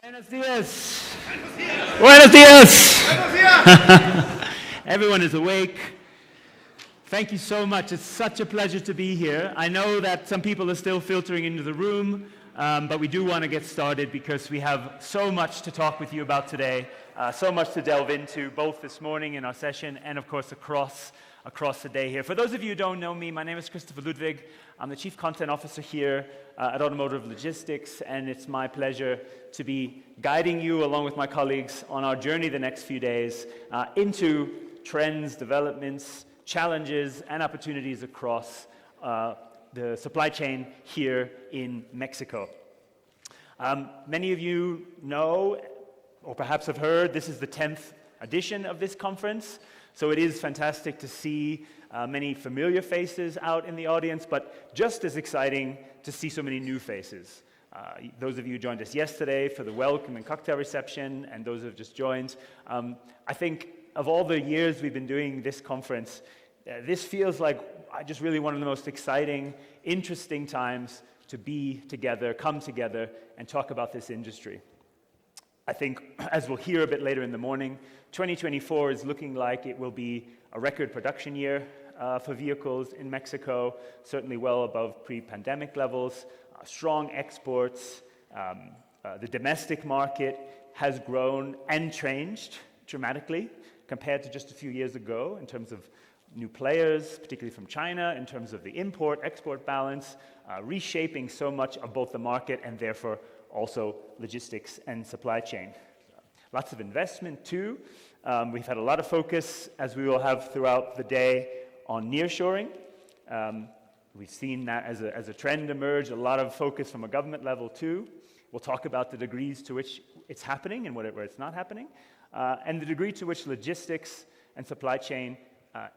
Buenos dias. Buenos dias. Everyone is awake. Thank you so much. It's such a pleasure to be here. I know that some people are still filtering into the room, but we do want to get started because we have so much to talk with you about today, so much to delve into, both this morning in our session and, of course, across the day here. For those of you who don't know me, my name is Christopher Ludwig. I'm the Chief Content Officer here at Automotive Logistics, and it's my pleasure to be guiding you along with my colleagues on our journey the next few days into trends, developments, challenges, and opportunities across the supply chain here in Mexico. Many of you know, or perhaps have heard, this is the 10th edition of this conference. So it is fantastic to see many familiar faces out in the audience, but just as exciting to see so many new faces. Those of you who joined us yesterday for the welcome and cocktail reception, and those who have just joined, I think of all the years we've been doing this conference, this feels like just really one of the most exciting, interesting times to be together, come together, and talk about this industry. I think, as we'll hear a bit later in the morning, 2024 is looking like it will be a record production year for vehicles in Mexico, certainly well above pre-pandemic levels, strong exports. The domestic market has grown and changed dramatically compared to just a few years ago in terms of new players, particularly from China, in terms of the import-export balance, reshaping so much of both the market and therefore also logistics and supply chain. Lots of investment too. We've had a lot of focus, as we will have throughout the day, on nearshoring. We've seen that as a trend emerge, a lot of focus from a government level too. We'll talk about the degrees to which it's happening and where it's not happening, and the degree to which logistics and supply chain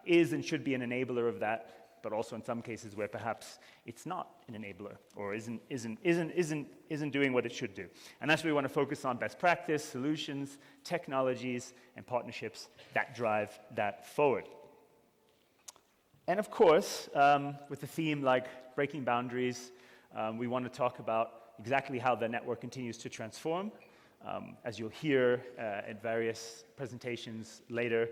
is and should be an enabler of that, but also in some cases where perhaps it's not an enabler or isn't doing what it should do. And that's where we want to focus on best practice, solutions, technologies, and partnerships that drive that forward. And of course, with a theme like breaking boundaries, we want to talk about exactly how the network continues to transform. As you'll hear at various presentations later,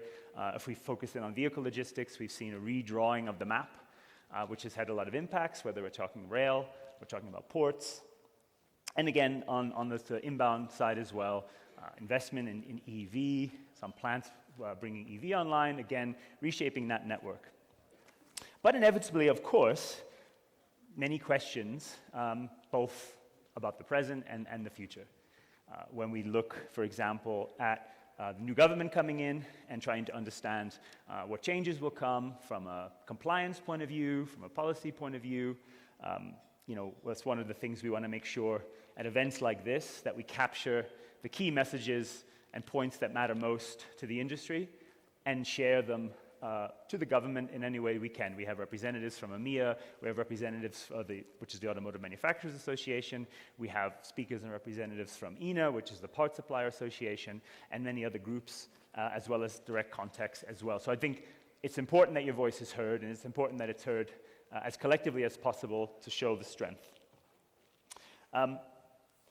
if we focus in on vehicle logistics, we've seen a redrawing of the map, which has had a lot of impacts, whether we're talking rail, we're talking about ports, and again, on the inbound side as well, investment in EV, some plants bringing EV online, again, reshaping that network. But inevitably, of course, many questions, both about the present and the future. When we look, for example, at the new government coming in and trying to understand what changes will come from a compliance point of view, from a policy point of view. That's one of the things we want to make sure at events like this, that we capture the key messages and points that matter most to the industry and share them to the government in any way we can. We have representatives from EMEA, we have representatives which is the Automotive Manufacturers Association, we have speakers and representatives from ENA, which is the Parts Supplier Association, and many other groups, as well as direct contacts as well. So I think it's important that your voice is heard, and it's important that it's heard as collectively as possible to show the strength.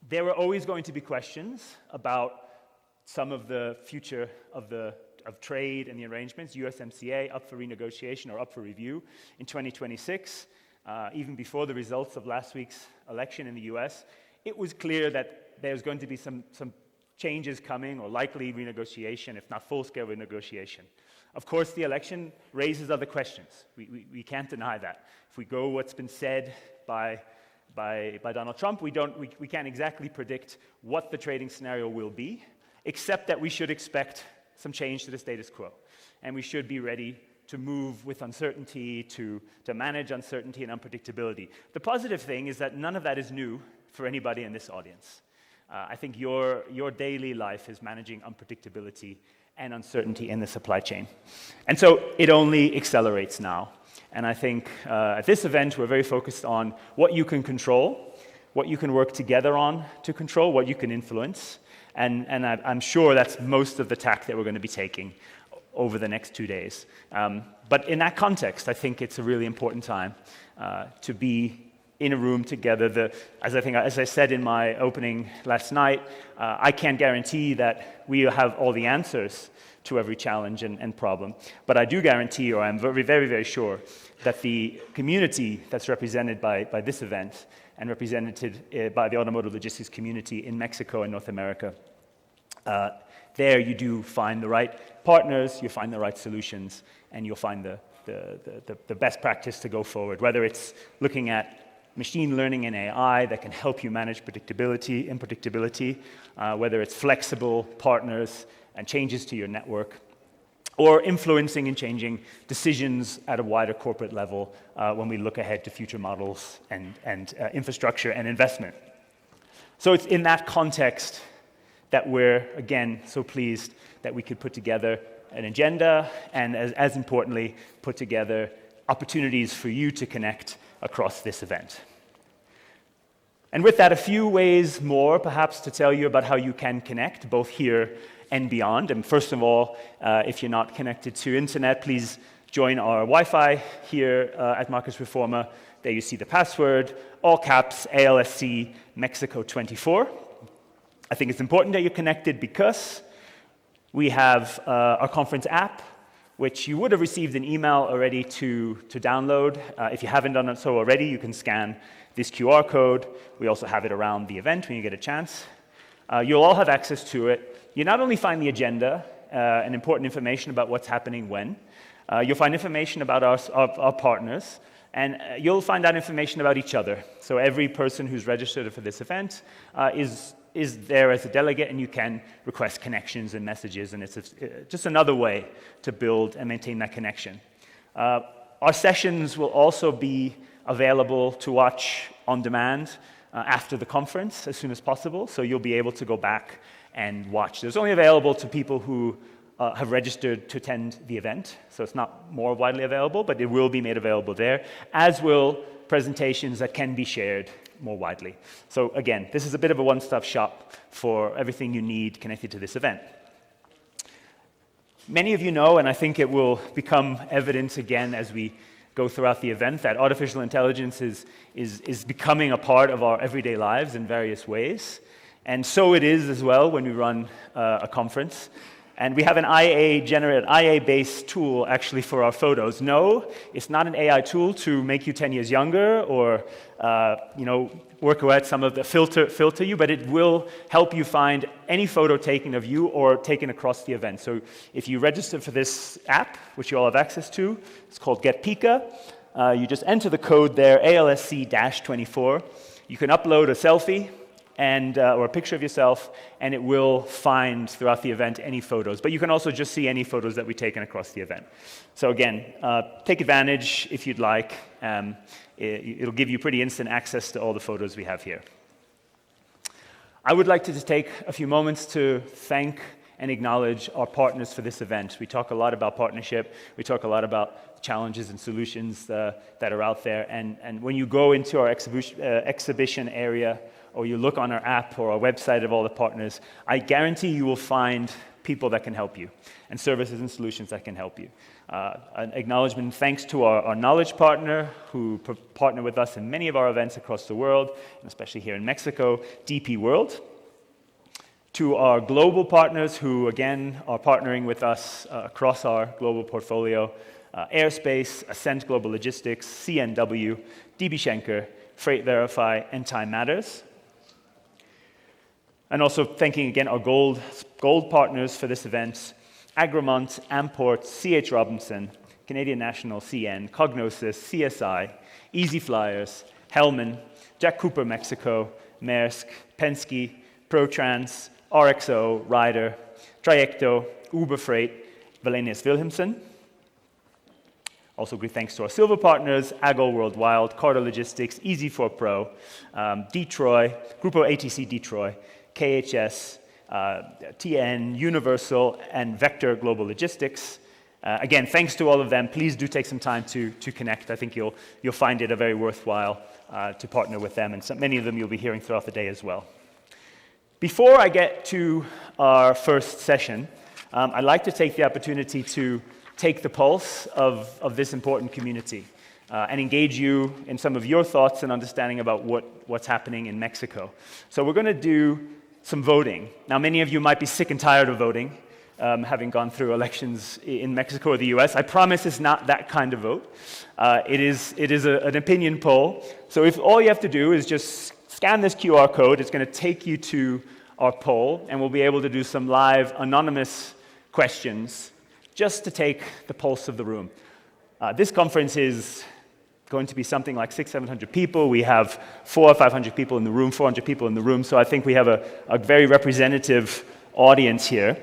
There are always going to be questions about some of the future of trade and the arrangements, USMCA up for renegotiation or up for review in 2026. Even before the results of last week's election in the US, it was clear that there's going to be some changes coming, or likely renegotiation, if not full-scale renegotiation. Of course, the election raises other questions. We can't deny that. If we go what's been said by Donald Trump, we can't exactly predict what the trading scenario will be, except that we should expect some change to the status quo. And we should be ready to move with uncertainty, to manage uncertainty and unpredictability. The positive thing is that none of that is new for anybody in this audience. I think your daily life is managing unpredictability and uncertainty in the supply chain. And so it only accelerates now. And I think at this event, we're very focused on what you can control, what you can work together on to control, what you can influence. And I'm sure that's most of the tack that we're going to be taking over the next 2 days. But in that context, I think it's a really important time to be in a room together. As I said in my opening last night, I can't guarantee that we have all the answers to every challenge and problem, but I do guarantee, or I'm very, very, very sure, that the community that's represented by this event and represented by the automotive logistics community in Mexico and North America, there you do find the right partners, you find the right solutions, and you'll find the best practice to go forward, whether it's looking at machine learning and AI that can help you manage predictability, unpredictability, whether it's flexible partners and changes to your network, or influencing and changing decisions at a wider corporate level when we look ahead to future models and infrastructure and investment. So it's in that context that we're, again, so pleased that we could put together an agenda and, as importantly, put together opportunities for you to connect across this event. And with that, a few ways more, perhaps, to tell you about how you can connect, both here and beyond. And first of all, if you're not connected to internet, please join our Wi-Fi here at Marcus Reforma. There you see the password, all caps, ALSC Mexico 24. I think it's important that you're connected because we have our conference app, which you would have received an email already to download. If you haven't done so already, you can scan this QR code. We also have it around the event when you get a chance. You'll all have access to it. You not only find the agenda and important information about what's happening when, you'll find information about our partners, and you'll find out information about each other. So every person who's registered for this event is there as a delegate, and you can request connections and messages, and it's just another way to build and maintain that connection. Our sessions will also be available to watch on demand after the conference as soon as possible, so you'll be able to go back and watch. It's only available to people who have registered to attend the event, so it's not more widely available, but it will be made available there, as will presentations that can be shared more widely. So again, this is a bit of a one-stop shop for everything you need connected to this event. Many of you know, and I think it will become evident again as we go throughout the event, that artificial intelligence is becoming a part of our everyday lives in various ways. And so it is as well when we run a conference. And we have an IA-based tool actually for our photos. No, it's not an AI tool to make you 10 years younger or work out some of the filter you, but it will help you find any photo taken of you or taken across the event. So if you register for this app, which you all have access to, it's called Get Pika. You just enter the code there, ALSC-24. You can upload a selfie or a picture of yourself, and it will find throughout the event any photos. But you can also just see any photos that we've taken across the event. So again, take advantage if you'd like. It'll give you pretty instant access to all the photos we have here. I would like to just take a few moments to thank and acknowledge our partners for this event. We talk a lot about partnership. We talk a lot about challenges and solutions that are out there. And when you go into our exhibition area, or you look on our app or our website of all the partners, I guarantee you will find people that can help you, and services and solutions that can help you. An acknowledgement and thanks to our knowledge partner, who partner with us in many of our events across the world, and especially here in Mexico, DP World. To our global partners who, again, are partnering with us across our global portfolio, Airspace, Ascent Global Logistics, CNW, DB Schenker, Freight Verify, and Time Matters. And also thanking again our gold partners for this event, Agromont, Amport, C.H. Robinson, Canadian National, CN, Cognosis, CSI, Easy Flyers, Hellman, Jack Cooper Mexico, Maersk, Penske, ProTrans, RXO, Ryder, Trajecto, Uber Freight, Wallenius Wilhelmsen. Also, great thanks to our silver partners, Agol Worldwide, Carter Logistics, Easy4 Pro, Detroit, Grupo ATC Detroit, KHS, TN, Universal, and Vector Global Logistics. Again, thanks to all of them. Please do take some time to connect. I think you'll find it a very worthwhile to partner with them, and many of them you'll be hearing throughout the day as well. Before I get to our first session, I'd like to take the opportunity to take the pulse of this important community. and engage you in some of your thoughts and understanding about what's happening in Mexico. So we're going to do some voting. Now, many of you might be sick and tired of voting, having gone through elections in Mexico or the US. I promise it's not that kind of vote. It is an opinion poll. So if all you have to do is just scan this QR code, it's going to take you to our poll, and we'll be able to do some live anonymous questions just to take the pulse of the room. This conference is going to be something like 600-700 people. We have 400 or 500 people in the room, 400 people in the room, so I think we have a very representative audience here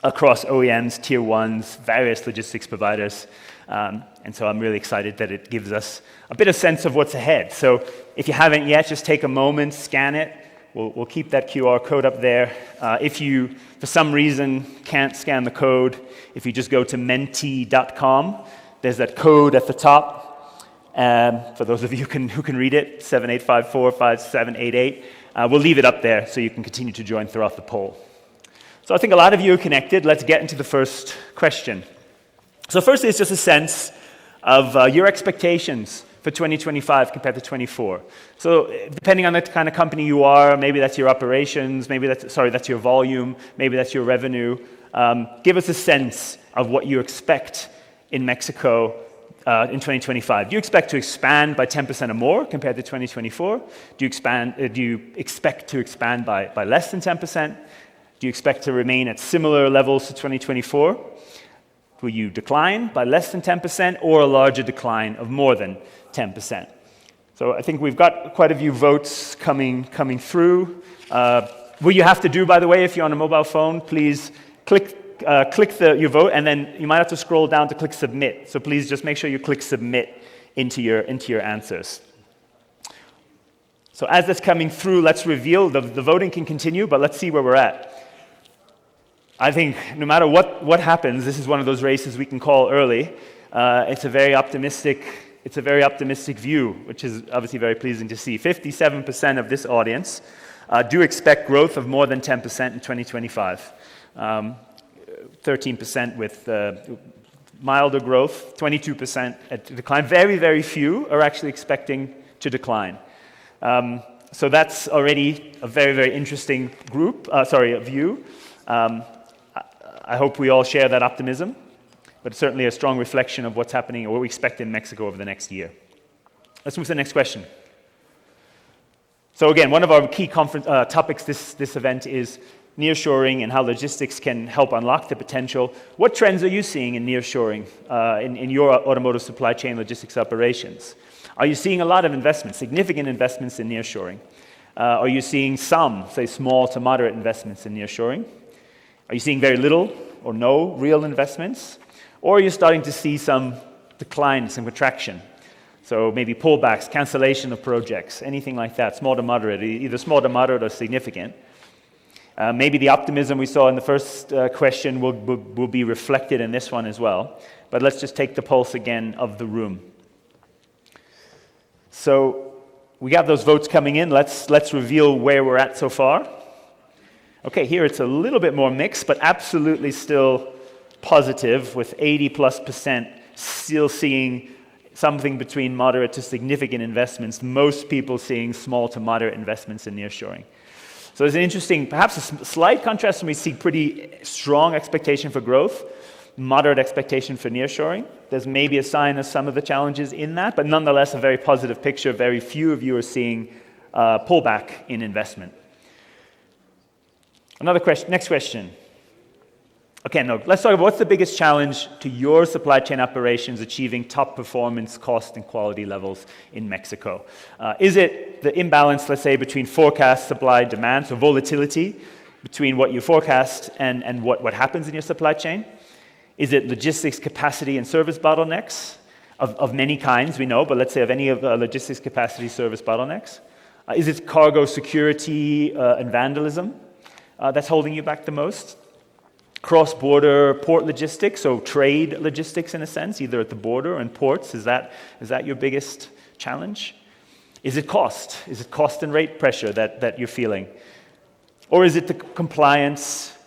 across OEMs, Tier 1s, various logistics providers, and so I'm really excited that it gives us a bit of sense of what's ahead. So if you haven't yet, just take a moment, scan it. We'll keep that QR code up there. If you, for some reason, can't scan the code, if you just go to menti.com, there's that code at the top. For those of you who can read it, 78545788. We'll leave it up there so you can continue to join throughout the poll. So I think a lot of you are connected. Let's get into the first question. So first is just a sense of your expectations for 2025 compared to 24. So depending on the kind of company you are, maybe that's your operations, maybe that's your volume, maybe that's your revenue. Give us a sense of what you expect in Mexico in 2025. Do you expect to expand by 10% or more compared to 2024? Do you expect to expand by less than 10%? Do you expect to remain at similar levels to 2024? Will you decline by less than 10% or a larger decline of more than 10%? So I think we've got quite a few votes coming through. What you have to do, by the way, if you're on a mobile phone, please click your vote, and then you might have to scroll down to click submit. So please just make sure you click submit into your answers. So as that's coming through, let's reveal, the voting can continue, but let's see where we're at. I think no matter what happens, this is one of those races we can call early. It's a very optimistic view, which is obviously very pleasing to see. 57% of this audience do expect growth of more than 10% in 2025. 13% with milder growth, 22% at decline. Very, very few are actually expecting to decline. So that's already a very, very interesting view. I hope we all share that optimism, but it's certainly a strong reflection of what's happening or what we expect in Mexico over the next year. Let's move to the next question. So again, one of our key topics this event is nearshoring and how logistics can help unlock the potential. What trends are you seeing in nearshoring in your automotive supply chain logistics operations? Are you seeing a lot of investments, significant investments in nearshoring? Are you seeing some, say, small to moderate investments in nearshoring? Are you seeing very little or no real investments? Or are you starting to see some decline, some contraction? So maybe pullbacks, cancellation of projects, anything like that, small to moderate, either small to moderate or significant. Maybe the optimism we saw in the first question will be reflected in this one as well. But let's just take the pulse again of the room. So we got those votes coming in. Let's reveal where we're at so far. Okay, here it's a little bit more mixed, but absolutely still positive, with 80+% still seeing something between moderate to significant investments. Most people seeing small to moderate investments in nearshoring. So there's an interesting, perhaps a slight contrast when we see pretty strong expectation for growth, moderate expectation for nearshoring. There's maybe a sign of some of the challenges in that, but nonetheless a very positive picture. Very few of you are seeing pullback in investment. Another question, next question. Okay, no, let's talk about what's the biggest challenge to your supply chain operations achieving top performance, cost, and quality levels in Mexico? Is it the imbalance, let's say, between forecast, supply, demand, so volatility between what you forecast and what happens in your supply chain? Is it logistics capacity and service bottlenecks of many kinds, we know, but let's say of any of the logistics capacity service bottlenecks? Is it cargo security and vandalism that's holding you back the most? Cross-border port logistics, so trade logistics in a sense, either at the border and ports, is that your biggest challenge? Is it cost? Is it cost and rate pressure that you're feeling? Or is it the compliance?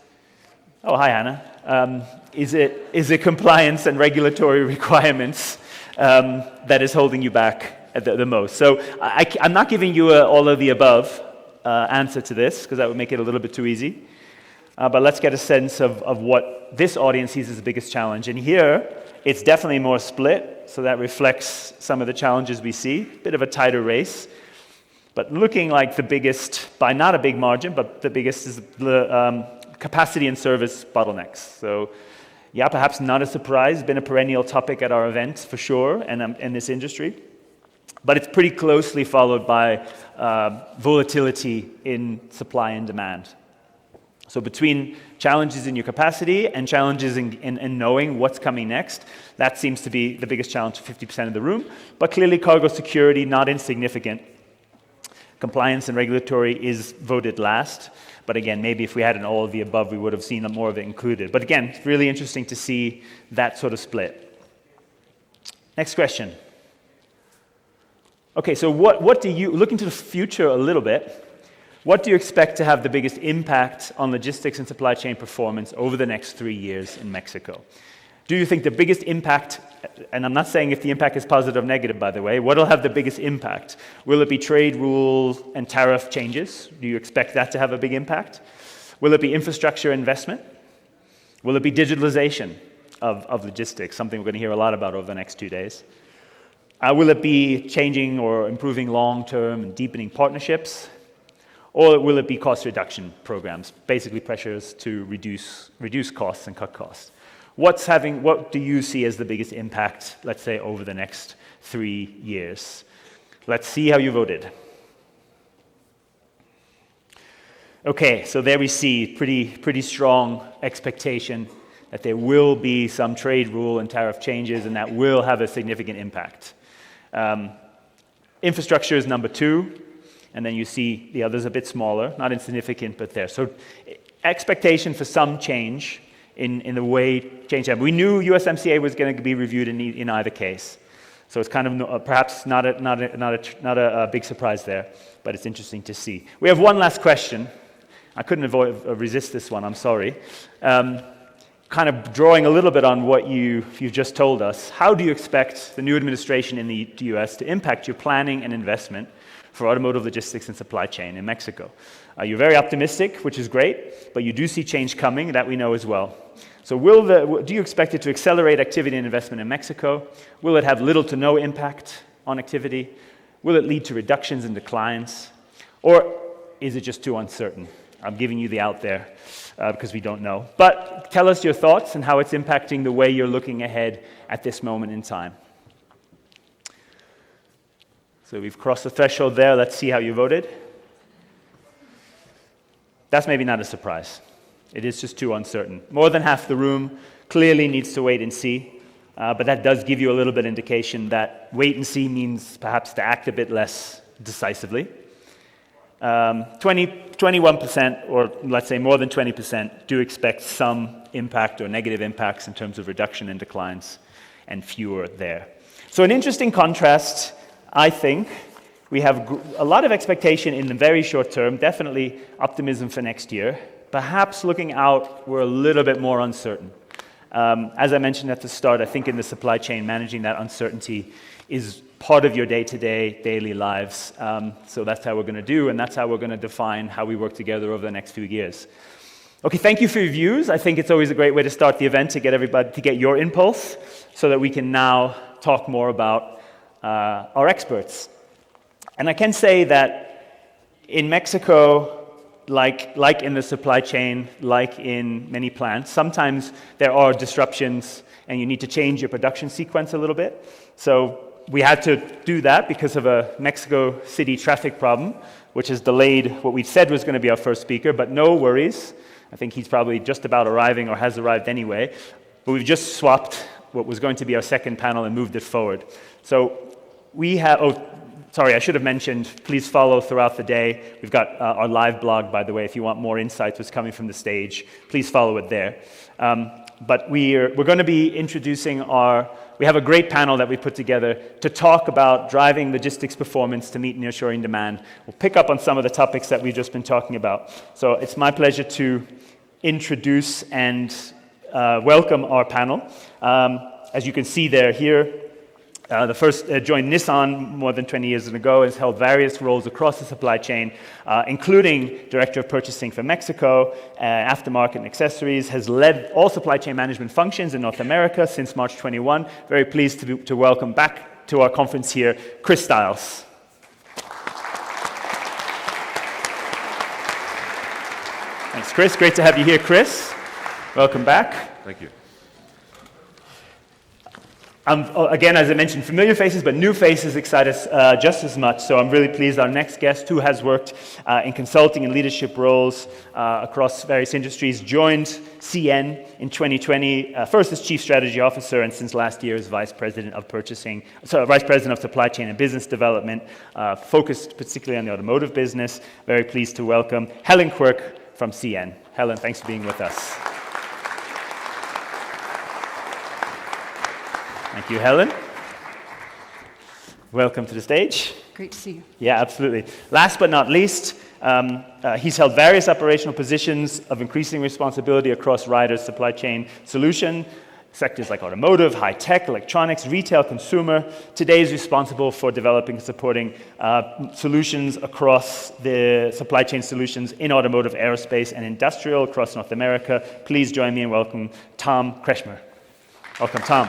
Oh, hi, Hannah. Is it compliance and regulatory requirements that is holding you back the most. So I'm not giving you all of the above answer to this, because that would make it a little bit too easy. But let's get a sense of what this audience sees as the biggest challenge. And here, it's definitely more split, so that reflects some of the challenges we see. Bit of a tighter race, but looking like the biggest, by not a big margin, but the biggest is the capacity and service bottlenecks. So yeah, perhaps not a surprise, been a perennial topic at our events for sure, and in this industry. But it's pretty closely followed by volatility in supply and demand. So between challenges in your capacity and challenges in knowing what's coming next, that seems to be the biggest challenge for 50% of the room. But clearly cargo security, not insignificant. Compliance and regulatory is voted last. But again, maybe if we had an all of the above, we would have seen more of it included. But again, it's really interesting to see that sort of split. Next question. Okay, so what do you, looking to the future a little bit, what do you expect to have the biggest impact on logistics and supply chain performance over the next 3 years in Mexico? Do you think the biggest impact, and I'm not saying if the impact is positive or negative, by the way, what will have the biggest impact? Will it be trade rules and tariff changes? Do you expect that to have a big impact? Will it be infrastructure investment? Will it be digitalization of logistics, something we're going to hear a lot about over the next 2 days? Will it be changing or improving long-term and deepening partnerships? Or will it be cost reduction programs, basically pressures to reduce costs and cut costs? What do you see as the biggest impact, let's say, over the next 3 years? Let's see how you voted. Okay, so there we see pretty strong expectation that there will be some trade rule and tariff changes, and that will have a significant impact. Infrastructure is number 2. And then you see the others a bit smaller, not insignificant, but there. So expectation for some change in the way change happened. We knew USMCA was going to be reviewed in either case. So it's kind of perhaps not a big surprise there, but it's interesting to see. We have one last question. I couldn't resist this one, I'm sorry. Kind of drawing a little bit on what you've just told us. How do you expect the new administration in the US to impact your planning and investment for automotive logistics and supply chain in Mexico? You're very optimistic, which is great, but you do see change coming, that we know as well. So do you expect it to accelerate activity and investment in Mexico? Will it have little to no impact on activity? Will it lead to reductions and declines? Or is it just too uncertain? I'm giving you the out there because we don't know. But tell us your thoughts and how it's impacting the way you're looking ahead at this moment in time. So we've crossed the threshold there. Let's see how you voted. That's maybe not a surprise. It is just too uncertain. More than half the room clearly needs to wait and see, but that does give you a little bit of indication that wait and see means perhaps to act a bit less decisively. 21%, or let's say more than 20%, do expect some impact or negative impacts in terms of reduction and declines, and fewer there. So an interesting contrast. I think we have a lot of expectation in the very short term, definitely optimism for next year. Perhaps looking out, we're a little bit more uncertain. As I mentioned at the start, I think in the supply chain, managing that uncertainty is part of your day-to-day, daily lives. So that's how we're going to do, and that's how we're going to define how we work together over the next few years. Okay, thank you for your views. I think it's always a great way to start the event to get everybody to get your impulse, so that we can now talk more about our experts. And I can say that in Mexico, like in the supply chain, like in many plants, sometimes there are disruptions and you need to change your production sequence a little bit. So we had to do that because of a Mexico City traffic problem, which has delayed what we said was going to be our first speaker, but no worries. I think he's probably just about arriving or has arrived anyway. But we've just swapped what was going to be our second panel and moved it forward. So we have, I should have mentioned, please follow throughout the day. We've got our live blog, by the way, if you want more insights what's coming from the stage, please follow it there. But we're going to be introducing we have a great panel that we put together to talk about driving logistics performance to meet nearshoring demand. We'll pick up on some of the topics that we've just been talking about. So it's my pleasure to introduce and welcome our panel. As you can see here, The first joined Nissan more than 20 years ago, has held various roles across the supply chain, including Director of Purchasing for Mexico, aftermarket and accessories, has led all supply chain management functions in North America since March 21. Very pleased to welcome back to our conference here, Chris Stiles. Thanks, Chris. Great to have you here, Chris. Welcome back. Thank you. Again, as I mentioned, familiar faces, but new faces excite us just as much. So I'm really pleased our next guest, who has worked in consulting and leadership roles across various industries, joined CN in 2020, first as Chief Strategy Officer, and since last year as Vice President of Vice President of Supply Chain and Business Development, focused particularly on the automotive business. Very pleased to welcome Helen Quirk from CN. Helen, thanks for being with us. Thank you, Helen. Welcome to the stage. Great to see you. Yeah, absolutely. Last but not least, he's held various operational positions of increasing responsibility across Ryder's supply chain solution, sectors like automotive, high-tech, electronics, retail, consumer. Today he's responsible for developing and supporting solutions across the supply chain solutions in automotive, aerospace, and industrial across North America. Please join me in welcoming Tom Kretschmer. Welcome, Tom.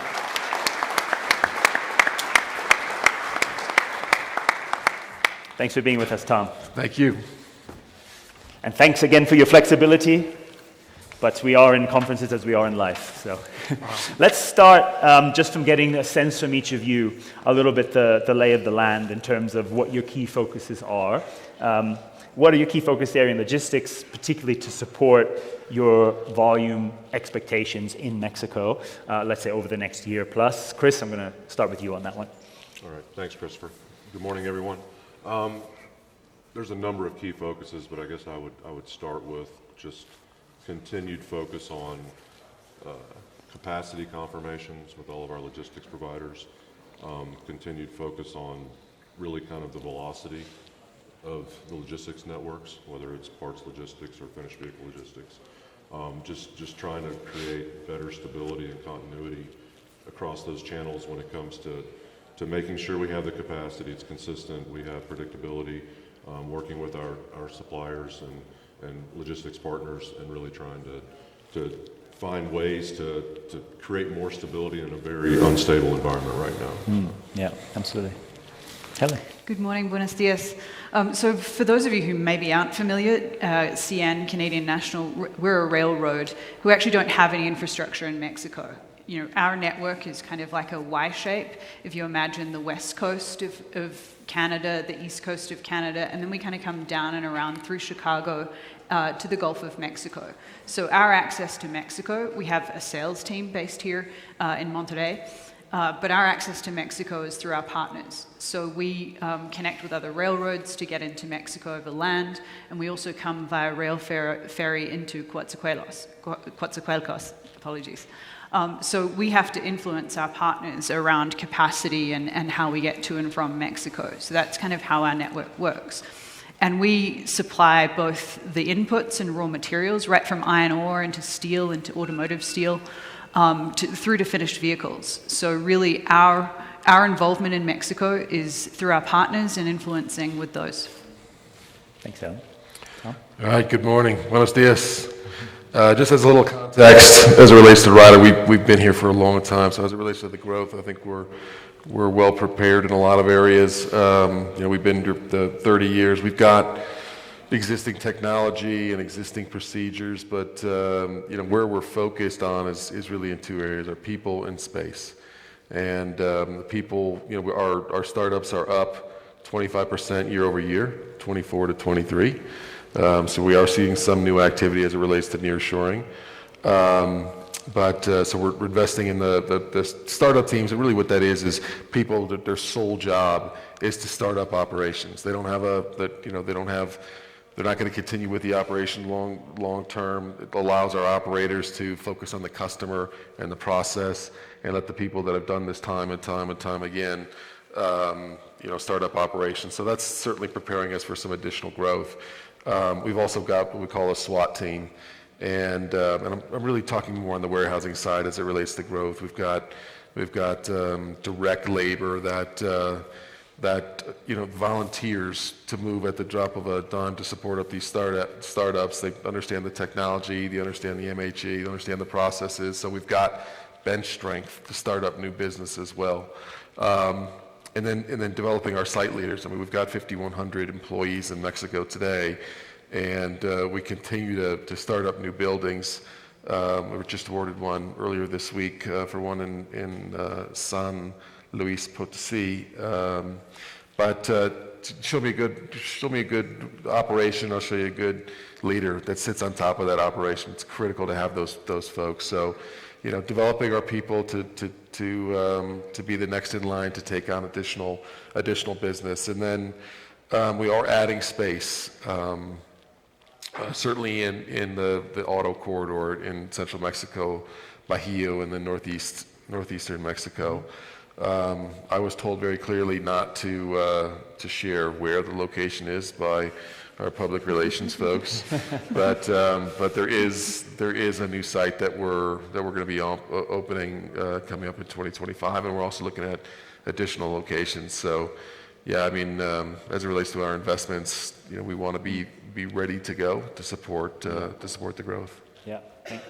Thanks for being with us, Tom. Thank you. And thanks again for your flexibility, but we are in conferences as we are in life. So let's start just from getting a sense from each of you, a little bit the lay of the land in terms of what your key focuses are. What are your key focus area in logistics, particularly to support your volume expectations in Mexico, let's say over the next year plus? Chris, I'm going to start with you on that one. All right. Thanks, Christopher. Good morning, everyone. There's a number of key focuses, but I guess I would start with just continued focus on capacity confirmations with all of our logistics providers, continued focus on really kind of the velocity of the logistics networks, whether it's parts logistics or finished vehicle logistics. Just trying to create better stability and continuity across those channels when it comes to making sure we have the capacity, it's consistent, we have predictability, working with our suppliers and logistics partners, and really trying to find ways to create more stability in a very unstable environment right now. Yeah, absolutely. Helen. Good morning, buenos dias. So for those of you who maybe aren't familiar, CN, Canadian National, we're a railroad who actually don't have any infrastructure in Mexico. You know, our network is kind of like a Y shape. If you imagine the west coast of Canada, the east coast of Canada, and then we kind of come down and around through Chicago to the Gulf of Mexico. So our access to Mexico, we have a sales team based here in Monterrey, but our access to Mexico is through our partners. So we connect with other railroads to get into Mexico over land, and we also come via rail ferry into Coatzacoalcos, apologies. So we have to influence our partners around capacity and how we get to and from Mexico. So that's kind of how our network works. And we supply both the inputs and raw materials, right from iron ore into steel, into automotive steel, through to finished vehicles. So really our involvement in Mexico is through our partners and influencing with those. Thanks, Helen. Tom? All right, good morning. Buenos dias. Just as a little context, as it relates to Ryder, we've been here for a long time. So as it relates to the growth, I think we're well prepared in a lot of areas. We've been here the 30 years. We've got existing technology and existing procedures, but where we're focused on is really in two areas: our people and space. And the people, our startups are up 25% year over year, 24 to 23. So we are seeing some new activity as it relates to nearshoring. So we're investing in the startup teams, and really what that is people that their sole job is to start up operations. They don't have they're not going to continue with the operation long term. It allows our operators to focus on the customer and the process, and let the people that have done this time and time and time again, start up operations. So that's certainly preparing us for some additional growth. We've also got what we call a SWAT team, and I'm really talking more on the warehousing side as it relates to growth. We've got We've got direct labor that volunteers to move at the drop of a dime to support up these startups. They understand the technology, they understand the MHE, they understand the processes. So we've got bench strength to start up new business as well. And then developing our site leaders. I mean, we've got 5,100 employees in Mexico today, and we continue to start up new buildings. We were just awarded one earlier this week for one in San Luis Potosí. But show me a good operation. I'll show you a good leader that sits on top of that operation. It's critical to have those folks. So, developing our people to be the next in line to take on additional business, and then we are adding space. Certainly in the auto corridor in central Mexico, Bajío, and then northeastern Mexico. I was told very clearly not to share where the location is by our public relations folks, but there is a new site that we're going to be opening coming up in 2025, and we're also looking at additional locations. So, yeah, I mean, as it relates to our investments, we want to be ready to go to support the growth. Yeah,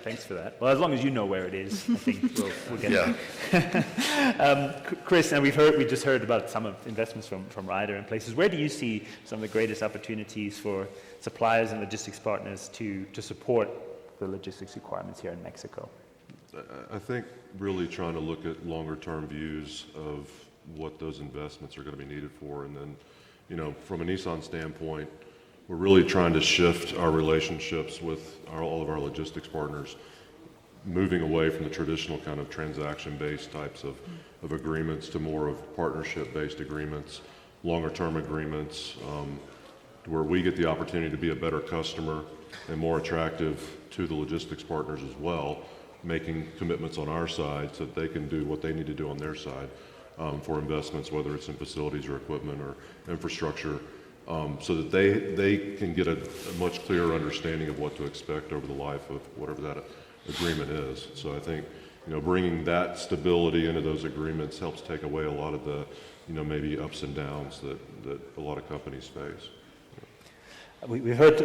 thanks for that. Well, as long as you know where it is, I think we'll get Yeah. Chris, and we just heard about some of investments from Ryder and places. Where do you see some of the greatest opportunities for suppliers and logistics partners to support the logistics requirements here in Mexico? I think really trying to look at longer term views of what those investments are going to be needed for. And then, from a Nissan standpoint, we're really trying to shift our relationships with all of our logistics partners, moving away from the traditional kind of transaction-based types of agreements to more of partnership-based agreements, longer-term agreements, where we get the opportunity to be a better customer and more attractive to the logistics partners as well, making commitments on our side so that they can do what they need to do on their side for investments, whether it's in facilities or equipment or infrastructure, so that they can get a much clearer understanding of what to expect over the life of whatever that agreement is. So I think, bringing that stability into those agreements helps take away a lot of the, maybe ups and downs that a lot of companies face. We've heard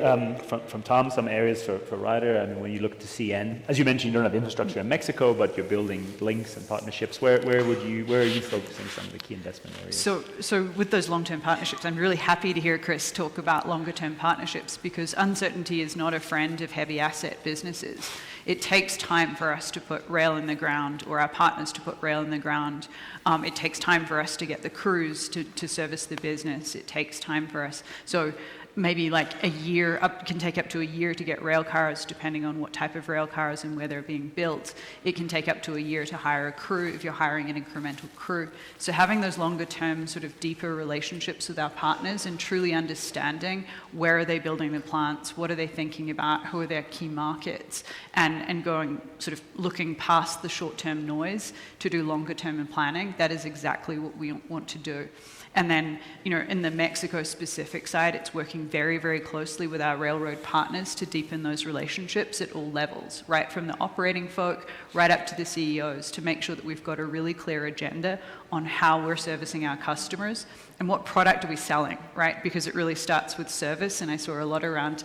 from Tom some areas for Ryder. I mean, when you look to CN, as you mentioned, you don't have infrastructure in Mexico, but you're building links and partnerships. Where are you focusing some of the key investment areas? So with those long-term partnerships, I'm really happy to hear Chris talk about longer-term partnerships, because uncertainty is not a friend of heavy asset businesses. It takes time for us to put rail in the ground, or our partners to put rail in the ground. It takes time for us to get the crews to service the business. It takes time for us. So maybe like a year, can take up to a year to get rail cars, depending on what type of rail cars and where they're being built. It can take up to a year to hire a crew if you're hiring an incremental crew. So having those longer term, sort of deeper relationships with our partners and truly understanding where are they building the plants, what are they thinking about, who are their key markets, and going sort of looking past the short-term noise to do longer term planning, that is exactly what we want to do. And then, in the Mexico-specific side, it's working very, very closely with our railroad partners to deepen those relationships at all levels, right from the operating folk right up to the CEOs, to make sure that we've got a really clear agenda on how we're servicing our customers and what product are we selling, right? Because it really starts with service, and I saw a lot around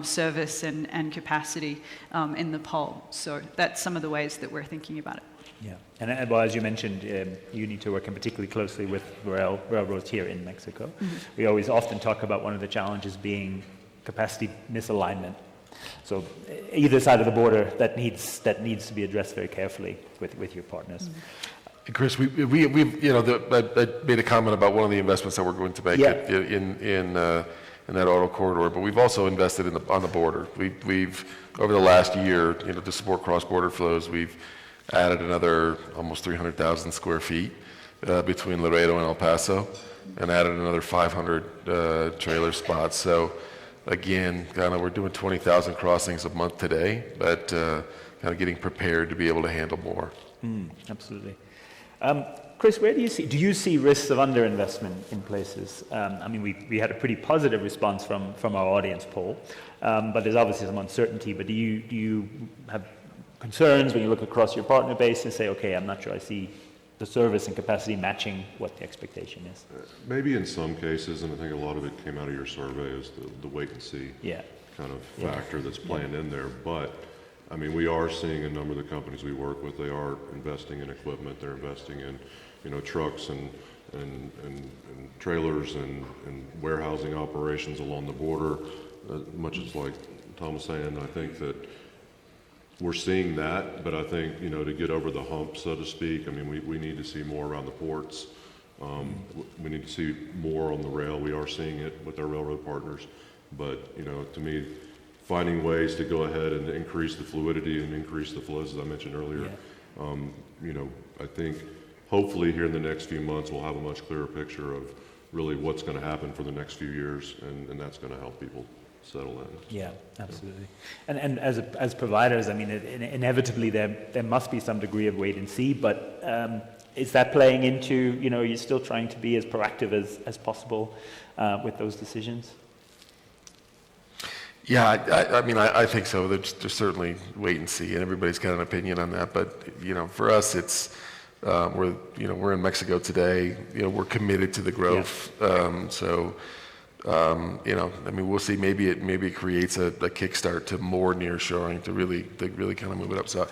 service and capacity in the poll. So that's some of the ways that we're thinking about it. Yeah, and well, as you mentioned, you need to work particularly closely with railroads here in Mexico. Mm-hmm. We always often talk about one of the challenges being capacity misalignment. So either side of the border that needs to be addressed very carefully with your partners. Mm-hmm. Chris, I made a comment about one of the investments that we're going to make in that auto corridor, but we've also invested on the border. We've over the last year, to support cross-border flows, we've added another almost 300,000 square feet between Laredo and El Paso, and added another 500 trailer spots. So again, we're doing 20,000 crossings a month today, but kind of getting prepared to be able to handle more. Absolutely. Chris, do you see risks of underinvestment in places? I mean, we had a pretty positive response from our audience poll, but there's obviously some uncertainty. But do you have concerns when you look across your partner base and say, okay, I'm not sure I see the service and capacity matching what the expectation is. Maybe in some cases, and I think a lot of it came out of your survey, is the wait and see Yeah. kind of factor that's playing in there. But, I mean, we are seeing a number of the companies we work with, they are investing in equipment, they're investing in, trucks and trailers and warehousing operations along the border. Much as like Tom was saying, I think that we're seeing that, but I think, to get over the hump, so to speak, I mean, we need to see more around the ports. We need to see more on the rail. We are seeing it with our railroad partners. But, to me, finding ways to go ahead and increase the fluidity and increase the flows, as I mentioned earlier, I think hopefully here in the next few months, we'll have a much clearer picture of really what's going to happen for the next few years, and that's going to help people settle in. Yeah, absolutely. And as providers, I mean, inevitably there must be some degree of wait and see, but is that playing into, you're still trying to be as proactive as possible with those decisions? Yeah, I think so. There's certainly wait and see, and everybody's got an opinion on that. But for us, it's we're in Mexico today. We're committed to the growth. Yeah. We'll see. Maybe it creates a kickstart to more nearshoring to really kind of move it up. So,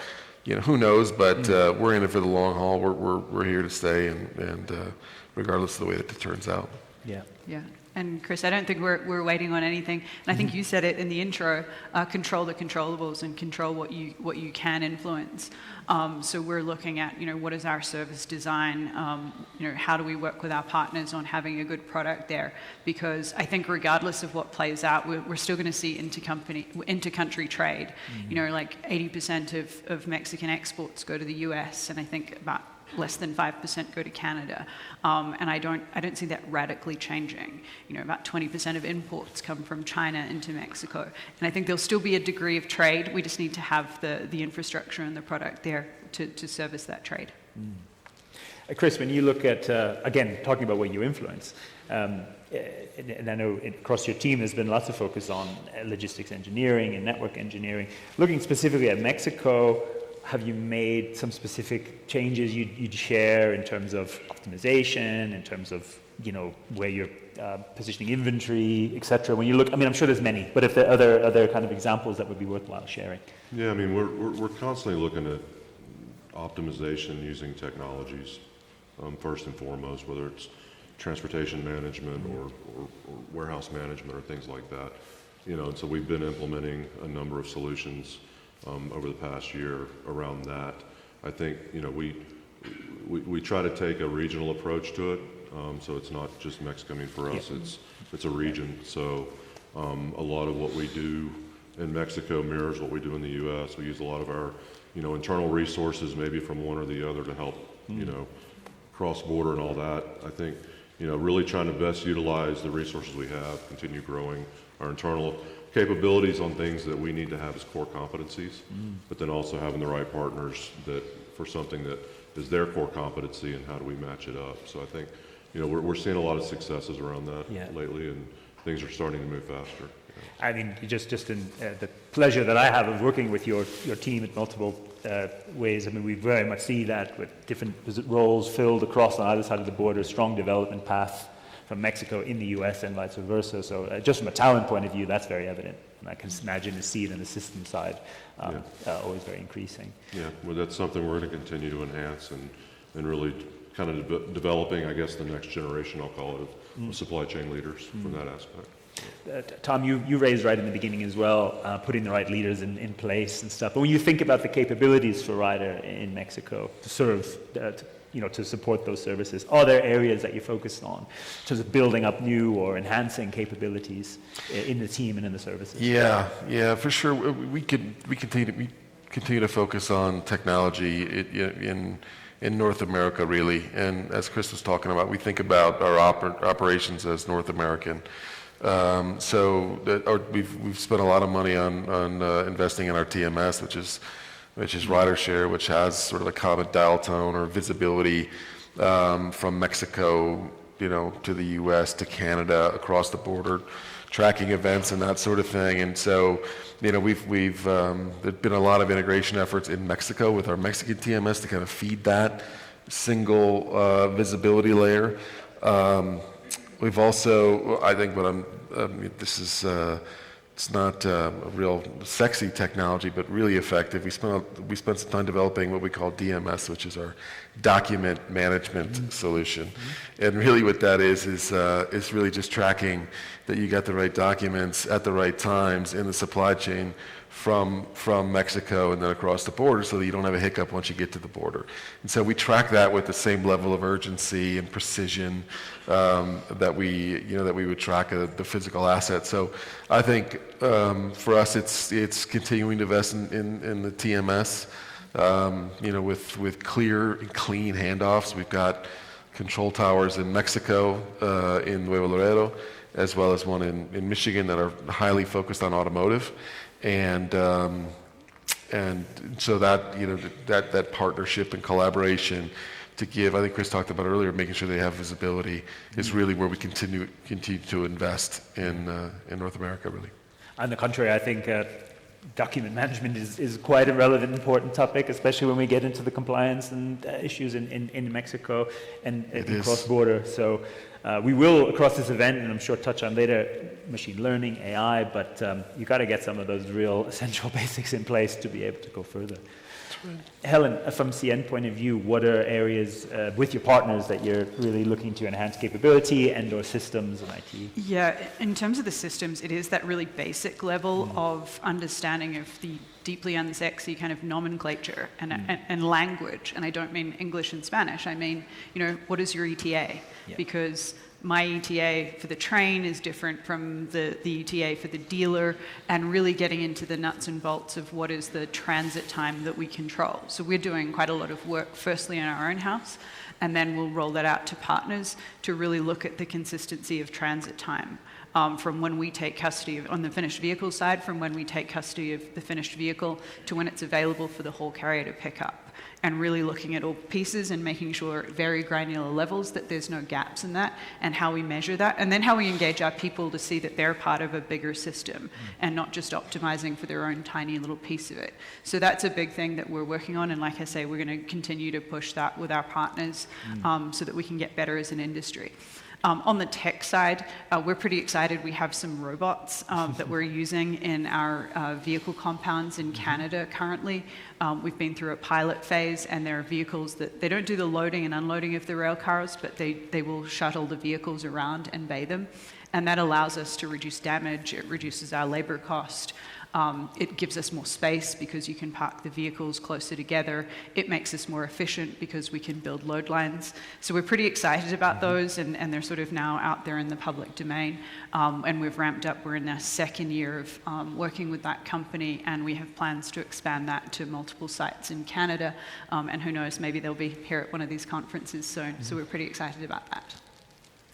who knows? But we're in it for the long haul. We're here to stay, and regardless of the way that it turns out. Yeah. Yeah. And Chris, I don't think we're waiting on anything. And I think you said it in the intro, control the controllables and control what you can influence. So we're looking at, what is our service design? How do we work with our partners on having a good product there? Because I think regardless of what plays out, we're still going to see inter-country trade. Like 80% of Mexican exports go to the US, and I think about less than 5% go to Canada, and I don't see that radically changing. About 20% of imports come from China into Mexico, and I think there'll still be a degree of trade. We just need to have the infrastructure and the product there to service that trade. Chris, when you look at, again, talking about what you influence, and I know across your team there's been lots of focus on logistics engineering and network engineering. Looking specifically at Mexico, have you made some specific changes you'd share in terms of optimization, in terms of where you're positioning inventory, et cetera? When you look, I'm sure there's many, but if there are other kind of examples that would be worthwhile sharing. Yeah, we're constantly looking at optimization using technologies, first and foremost, whether it's transportation management or warehouse management or things like that. And so we've been implementing a number of solutions over the past year around that. I think we try to take a regional approach to it, so it's not just Mexico. For us, it's a region. So a lot of what we do in Mexico mirrors what we do in the U.S. We use a lot of our internal resources, maybe from one or the other, to help cross border and all that. I think really trying to best utilize the resources we have, continue growing our internal capabilities on things that we need to have as core competencies, but then also having the right partners that for something that is their core competency, and how do we match it up. So I think we're seeing a lot of successes around that lately, and things are starting to move faster. Just in the pleasure that I have of working with your team at multiple ways, we very much see that with different roles filled across on either side of the border, strong development path from Mexico in the US and vice versa. So just from a talent point of view, that's very evident. And I can imagine to see it on the system side, always very increasing. Yeah, well, that's something we're going to continue to enhance and really kind of developing, I guess, the next generation, I'll call it, of supply chain leaders from that aspect. Tom, you raised right in the beginning as well, putting the right leaders in place and stuff. But when you think about the capabilities for Ryder in Mexico to serve, to support those services, are there areas that you focus on in terms of building up new or enhancing capabilities in the team and in the services? Yeah, for sure. We continue to focus on technology in North America, really. And as Chris was talking about, we think about our operations as North American. We've spent a lot of money on investing in our TMS, which is RiderShare, which has sort of a common dial tone or visibility from Mexico, to the U.S., to Canada, across the border, tracking events and that sort of thing. And so, there's been a lot of integration efforts in Mexico with our Mexican TMS to kind of feed that single visibility layer. We've also, I think this is, it's not a real sexy technology, but really effective. We spent some time developing what we call DMS, which is our document management solution. And really what that is really just tracking that you got the right documents at the right times in the supply chain from Mexico and then across the border, so that you don't have a hiccup once you get to the border. And so we track that with the same level of urgency and precision that we would track the physical asset. So I think for us, it's continuing to invest in the TMS, with clear and clean handoffs. We've got control towers in Mexico, in Nuevo Laredo, as well as one in Michigan that are highly focused on automotive. And so that partnership and collaboration to give, I think Chris talked about earlier, making sure they have visibility is really where we continue to invest in North America, really. On the contrary, I think document management is quite a relevant, important topic, especially when we get into the compliance and issues in Mexico and cross-border. So we will, across this event, and I'm sure touch on later, machine learning, AI, but you got to get some of those real essential basics in place to be able to go further. Helen, from CN point of view, what are areas with your partners that you're really looking to enhance capability and/or systems and IT? Yeah, in terms of the systems, it is that really basic level of understanding of the deeply unsexy kind of nomenclature and language. And I don't mean English and Spanish. I mean, what is your ETA? Yeah. Because my ETA for the train is different from the ETA for the dealer, and really getting into the nuts and bolts of what is the transit time that we control. So we're doing quite a lot of work, firstly in our own house, and then we'll roll that out to partners to really look at the consistency of transit time. From when we take custody on the finished vehicle side, from when we take custody of the finished vehicle to when it's available for the whole carrier to pick up. And really looking at all pieces and making sure at very granular levels that there's no gaps in that, and how we measure that, and then how we engage our people to see that they're part of a bigger system and not just optimizing for their own tiny little piece of it. So that's a big thing that we're working on, and like I say, we're going to continue to push that with our partners so that we can get better as an industry. On the tech side, we're pretty excited. We have some robots that we're using in our vehicle compounds in Canada currently. We've been through a pilot phase, and there are vehicles that they don't do the loading and unloading of the rail cars, but they will shuttle the vehicles around and bay them. And that allows us to reduce damage. It reduces our labor cost. It gives us more space because you can park the vehicles closer together. It makes us more efficient because we can build load lines. So we're pretty excited about those, and they're sort of now out there in the public domain. And we've ramped up. We're in our second year of working with that company, and we have plans to expand that to multiple sites in Canada. And who knows, maybe they'll be here at one of these conferences soon. So we're pretty excited about that.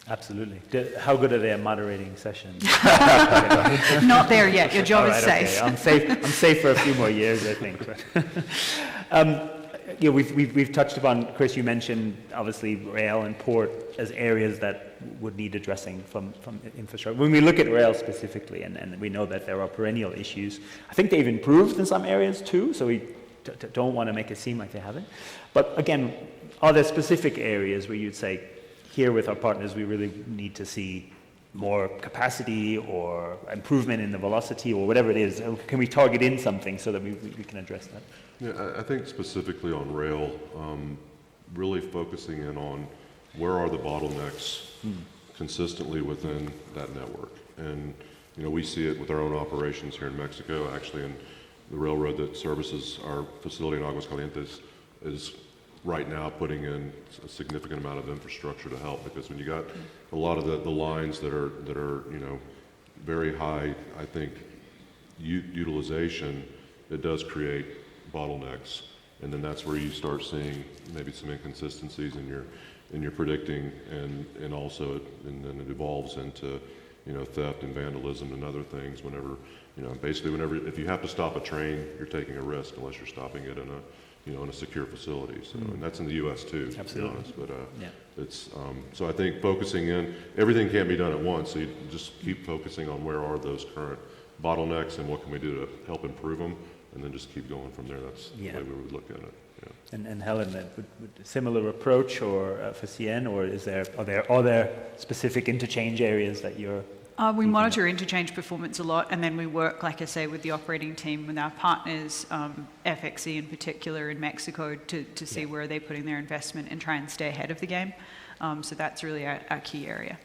Absolutely. How good are they at moderating sessions? Not there yet. Your job is safe. Okay. I'm safe for a few more years, I think. We've touched upon, Chris, you mentioned obviously rail and port as areas that would need addressing from infrastructure. When we look at rail specifically, and we know that there are perennial issues, I think they've improved in some areas too, so we don't want to make it seem like they haven't. But again, are there specific areas where you'd say, here with our partners, we really need to see more capacity or improvement in the velocity or whatever it is? Can we target in something so that we can address that? Yeah, I think specifically on rail, really focusing in on where are the bottlenecks consistently within that network. And, we see it with our own operations here in Mexico. Actually, in the railroad that services our facility in Aguascalientes is right now putting in a significant amount of infrastructure to help, because when you got a lot of the lines that are very high, I think, utilization, it does create bottlenecks, and then that's where you start seeing maybe some inconsistencies in your predicting, and also then it evolves into theft and vandalism and other things. Whenever if you have to stop a train, you're taking a risk unless you're stopping it in a in a secure facility. So, and that's in the U.S. too, absolutely. To be honest. But it's so I think focusing in, everything can't be done at once. So you just keep focusing on where are those current bottlenecks and what can we do to help improve them, and then just keep going from there. That's the way we would look at it. And Helen, would a similar approach or for CN, or are there specific interchange areas that you're? We monitor interchange performance a lot, and then we work, like I say, with the operating team, with our partners, FXE in particular in Mexico, to see where they're putting their investment and try and stay ahead of the game. So that's really our key area.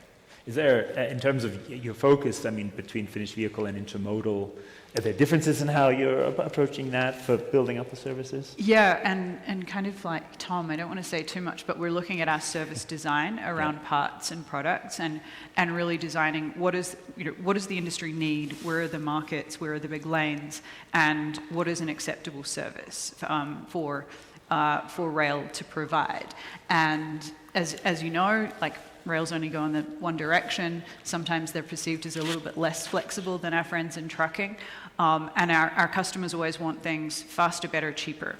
Is there, in terms of your focus, I mean, between finished vehicle and intermodal, are there differences in how you're approaching that for building up the services? Yeah, and kind of like Tom, I don't want to say too much, but we're looking at our service design around parts and products, and really designing what does the industry need, where are the markets, where are the big lanes, and what is an acceptable service for rail to provide. And as you know, like, rails only go in the one direction. Sometimes they're perceived as a little bit less flexible than our friends in trucking. And our customers always want things faster, better, cheaper.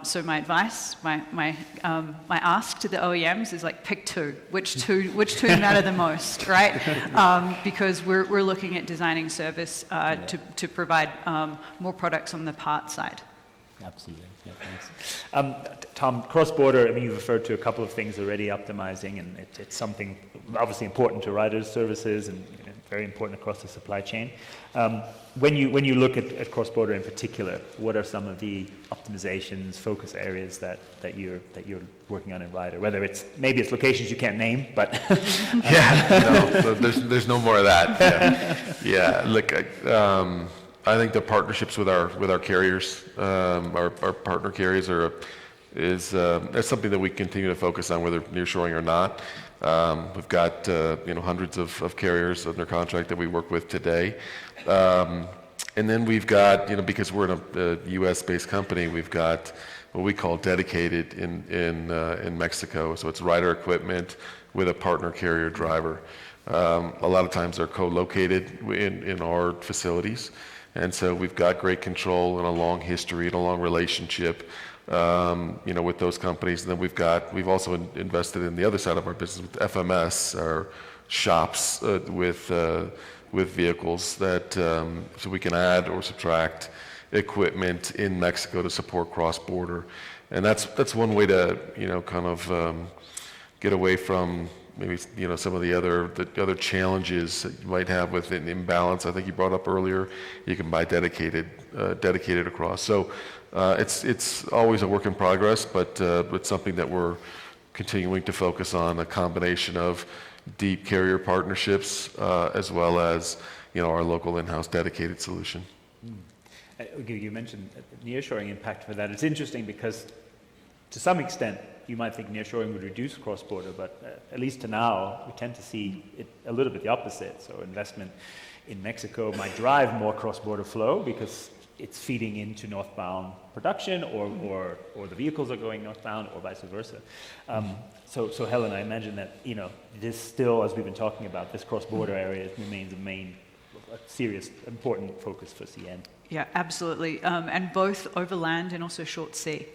So my advice, my ask to the OEMs is, like, pick two. Which two matter the most, right? Because we're looking at designing service to provide more products on the part side. Absolutely. Yeah, thanks. Tom, cross-border, I mean, you've referred to a couple of things already, optimizing, and it's something obviously important to riders' services and very important across the supply chain. When you look at cross-border in particular, what are some of the optimizations, focus areas that you're working on in Ryder? Whether maybe it's locations you can't name, but So there's no more of that. Yeah. Look, I think the partnerships with our carriers, our partner carriers, is something that we continue to focus on, whether nearshoring or not. We've got hundreds of carriers under contract that we work with today, and then we've got, because we're in a U.S.-based company, we've got what we call dedicated in Mexico. So it's Ryder equipment with a partner carrier driver. A lot of times they're co-located in our facilities. And so we've got great control and a long history and a long relationship, with those companies. And then we've also invested in the other side of our business with FMS, our shops with vehicles that so we can add or subtract equipment in Mexico to support cross-border. And that's one way to get away from maybe some of the other challenges that you might have with an imbalance. I think you brought up earlier, you can buy dedicated across. So it's always a work in progress, but it's something that we're continuing to focus on, a combination of deep carrier partnerships as well as our local in-house dedicated solution. You mentioned nearshoring impact for that. It's interesting because to some extent you might think nearshoring would reduce cross-border, but at least to now, we tend to see it a little bit the opposite. So investment in Mexico might drive more cross-border flow because it's feeding into northbound production, or the vehicles are going northbound, or vice versa. So Helen, I imagine that this still, as we've been talking about, this cross-border area remains a serious, important focus for CN. Yeah, absolutely, and both overland and also short sea.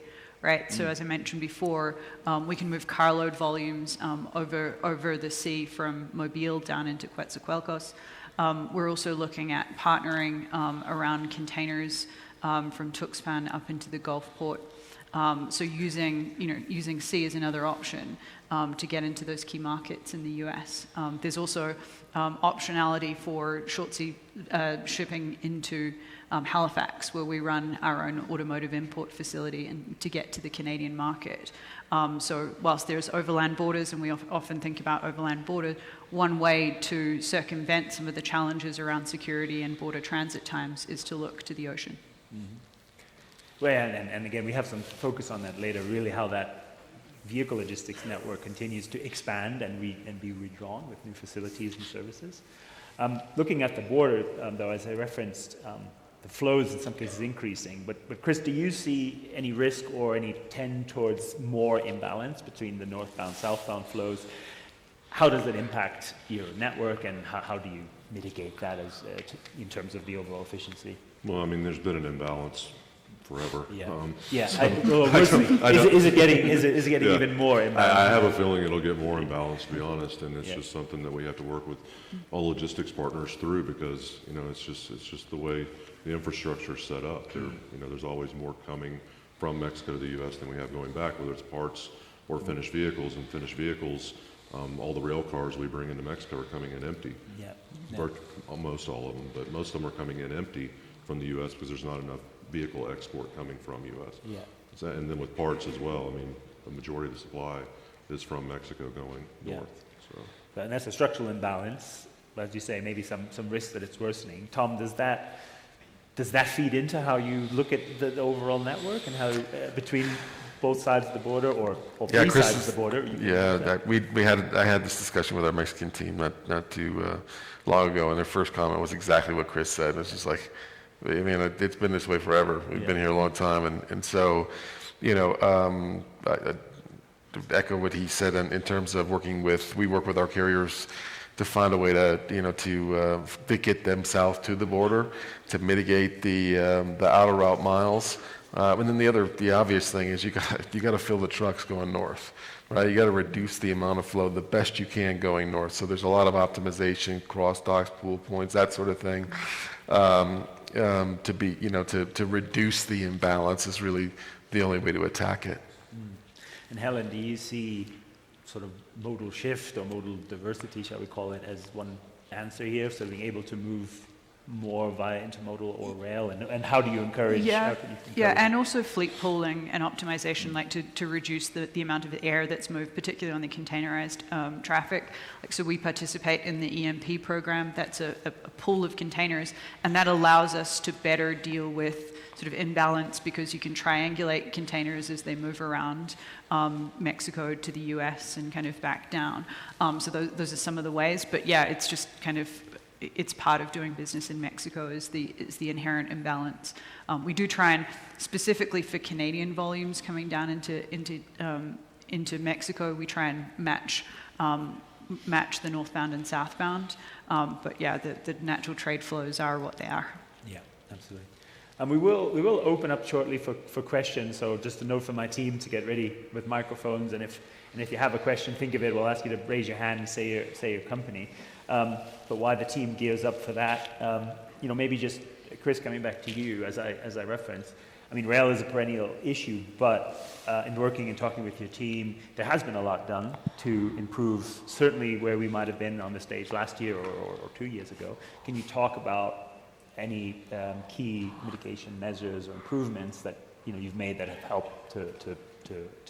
Right, so as I mentioned before, we can move carload volumes over the sea from Mobile down into Coatzacoalcos. We're also looking at partnering around containers from Tuxpan up into the Gulf port. So using sea as another option to get into those key markets in the U.S. There's also optionality for short sea shipping into Halifax, where we run our own automotive import facility and to get to the Canadian market. So whilst there's overland borders, and we often think about overland borders, one way to circumvent some of the challenges around security and border transit times is to look to the ocean. Mm-hmm. Well, and again, we have some focus on that later, really how that vehicle logistics network continues to expand and be redrawn with new facilities and services. Looking at the border, though, as I referenced, the flows in some cases increasing. But Chris, do you see any risk or any tend towards more imbalance between the northbound, southbound flows? How does it impact your network, and how do you mitigate that in terms of the overall efficiency? Well, I mean, there's been an imbalance forever. Yeah. Is it getting even more imbalanced? I have a feeling it'll get more imbalanced, to be honest, and it's just something that we have to work with all logistics partners through, because it's just the way the infrastructure is set up. There's always more coming from Mexico to the U.S. than we have going back, whether it's parts or finished vehicles. And finished vehicles, all the rail cars we bring into Mexico are coming in empty. Yeah. Almost all of them, but most of them are coming in empty from the U.S. because there's not enough vehicle export coming from U.S. Yeah. And then with parts as well, I mean, the majority of the supply is from Mexico going north. So. And that's a structural imbalance, but as you say, maybe some risk that it's worsening. Tom, does that feed into how you look at the overall network and how between both sides of the border or three sides of the border? I had this discussion with our Mexican team not too long ago, and their first comment was exactly what Chris said. It's just like, I mean, it's been this way forever. We've been here a long time, and so, you know, I echo what he said in terms of we work with our carriers to find a way to, you know, to get them south to the border, to mitigate the outer route miles. And then the obvious thing is you got to fill the trucks going north, right? You got to reduce the amount of flow the best you can going north. So there's a lot of optimization, cross docks, pool points, that sort of thing. To be, you know, to reduce the imbalance is really the only way to attack it. And Helen, do you see sort of modal shift or modal diversity, shall we call it, as one answer here? So being able to move more via intermodal or rail, and how do you encourage? And also fleet pooling and optimization, like to reduce the amount of air that's moved, particularly on the containerized traffic. Like, so we participate in the EMP program. That's a pool of containers, and that allows us to better deal with sort of imbalance because you can triangulate containers as they move around Mexico to the US and kind of back down. So those are some of the ways, but yeah, it's just kind of, it's part of doing business in Mexico is the inherent imbalance. We do try and, specifically for Canadian volumes coming down into Mexico, we try and match the northbound and southbound. But yeah, the natural trade flows are what they are. Yeah, absolutely. And we will open up shortly for questions. So just a note from my team to get ready with microphones. And if you have a question, think of it. We'll ask you to raise your hand and say your company. But while the team gears up for that, you know, maybe just Chris, coming back to you as I referenced. I mean, rail is a perennial issue, but in working and talking with your team, there has been a lot done to improve. Certainly, where we might have been on the stage last year or 2 years ago. Can you talk about any key mitigation measures or improvements that you've made that have helped to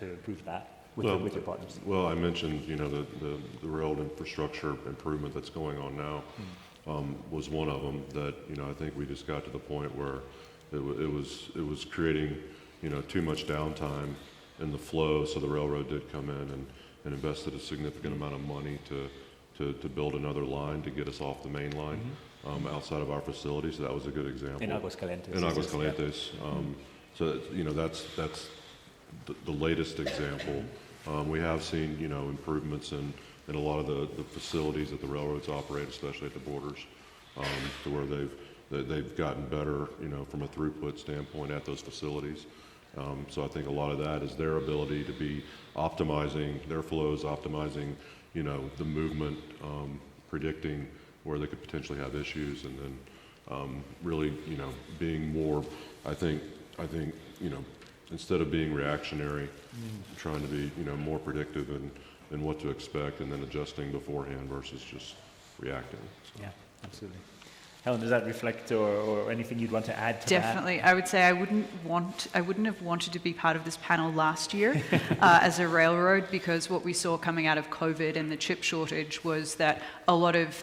improve that with your partners? Well, I mentioned the rail infrastructure improvement that's going on now was one of them that I think we just got to the point where it was creating too much downtime in the flow, so the railroad did come in and invested a significant amount of money to build another line to get us off the main line. Outside of our facility, so that was a good example. In Aguascalientes. In Aguascalientes. So that's the latest example. We have seen improvements in a lot of the facilities that the railroads operate, especially at the borders, to where they've gotten better from a throughput standpoint at those facilities. So I think a lot of that is their ability to be optimizing their flows, optimizing the movement, predicting where they could potentially have issues, and then really, being more, I think, instead of being reactionary, trying to be, more predictive in what to expect, and then adjusting beforehand versus just reacting. So. Yeah, absolutely. Helen, does that reflect or anything you'd want to add to Definitely. that? I would say I wouldn't have wanted to be part of this panel last year as a railroad, because what we saw coming out of COVID and the chip shortage was that a lot of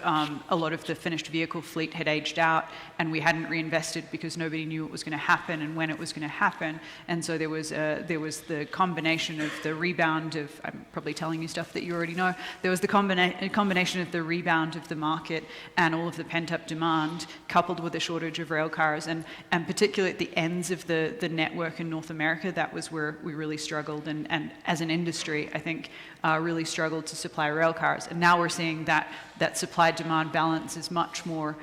the finished vehicle fleet had aged out, and we hadn't reinvested because nobody knew what was going to happen and when it was going to happen. And so there was the combination of the rebound of, I'm probably telling you stuff that you already know, there was the combination of the rebound of the market and all of the pent-up demand, coupled with a shortage of rail cars, and particularly at the ends of the network in North America, that was where we really struggled, and as an industry, I think, really struggled to supply rail cars. And now we're seeing that supply-demand balance is much more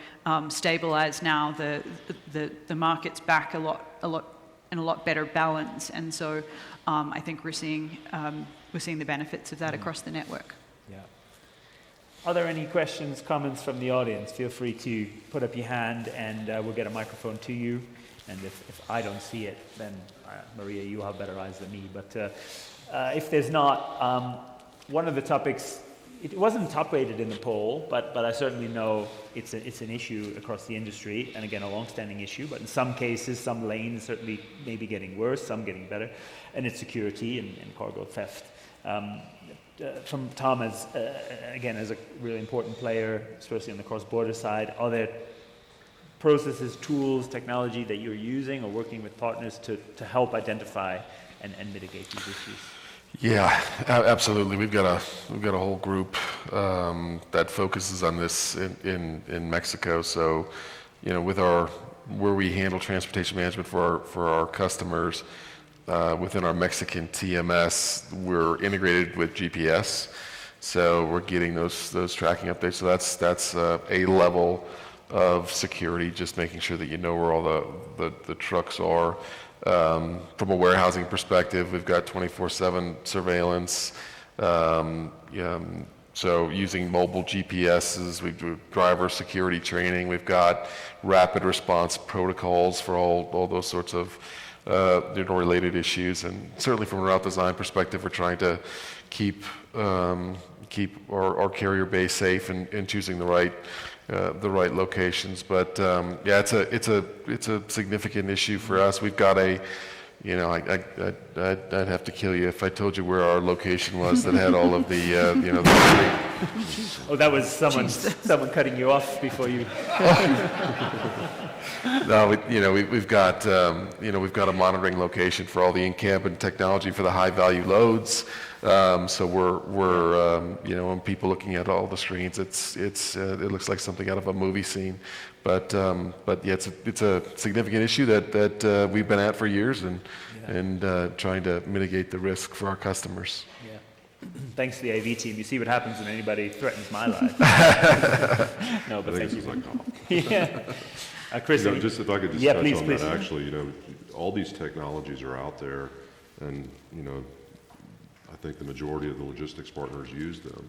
stabilized now. The market's back in a lot better balance, and so I think we're seeing the benefits of that across the network. Yeah. Are there any questions, comments from the audience? Feel free to put up your hand and we'll get a microphone to you. And if I don't see it, then Maria, you have better eyes than me. But if there's not, one of the topics, it wasn't top-rated in the poll, but I certainly know it's an issue across the industry, and again, a long-standing issue, but in some cases, some lanes certainly maybe getting worse, some getting better, and it's security and cargo theft. From Tom, again, as a really important player, especially on the cross-border side, are there processes, tools, technology that you're using or working with partners to help identify and mitigate these issues? Yeah, absolutely. We've got a whole group that focuses on this in Mexico. So, with where we handle transportation management for our customers within our Mexican TMS, we're integrated with GPS. So we're getting those tracking updates. So that's a level of security, just making sure that you know where all the trucks are. From a warehousing perspective, we've got 24/7 surveillance. So using mobile GPSs, we do driver security training. We've got rapid response protocols for all those sorts of related issues. And certainly from a route design perspective, we're trying to keep our carrier base safe and choosing the right locations. But it's a significant issue for us. We've got I'd have to kill you if I told you where our location was that had all of the Oh, that was someone cutting you off before you. No, we've got a monitoring location for all the in-cabin technology for the high-value loads. So we're when people looking at all the screens, it looks like something out of a movie scene. But yeah, it's a significant issue that we've been at for years and trying to mitigate the risk for our customers. Yeah. Thanks to the AV team. You see what happens when anybody threatens my life. No, but thank you. Yeah. Chris, just if I could just touch please, on please. that, actually, all these technologies are out there, and I think the majority of the logistics partners use them.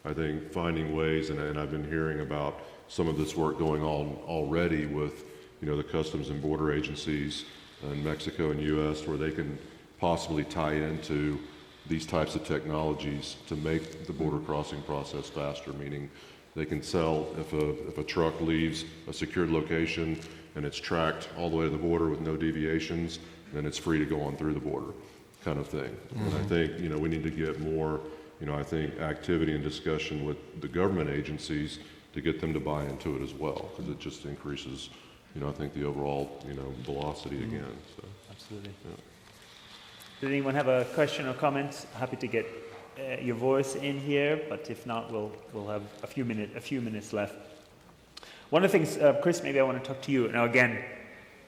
I think finding ways, and I've been hearing about some of this work going on already with the customs and border agencies in Mexico and U.S., where they can possibly tie into these types of technologies to make the border crossing process faster, meaning they can sell if a truck leaves a secured location and it's tracked all the way to the border with no deviations, then it's free to go on through the border, kind of thing. Mm-hmm. And I think we need to get more I think activity and discussion with the government agencies to get them to buy into it as well, because it just increases I think the overall velocity again. So absolutely. Yeah. Does anyone have a question or comment? Happy to get your voice in here, but if not, we'll have a few minutes left. One of the things, Chris, maybe I want to talk to you. Now, again,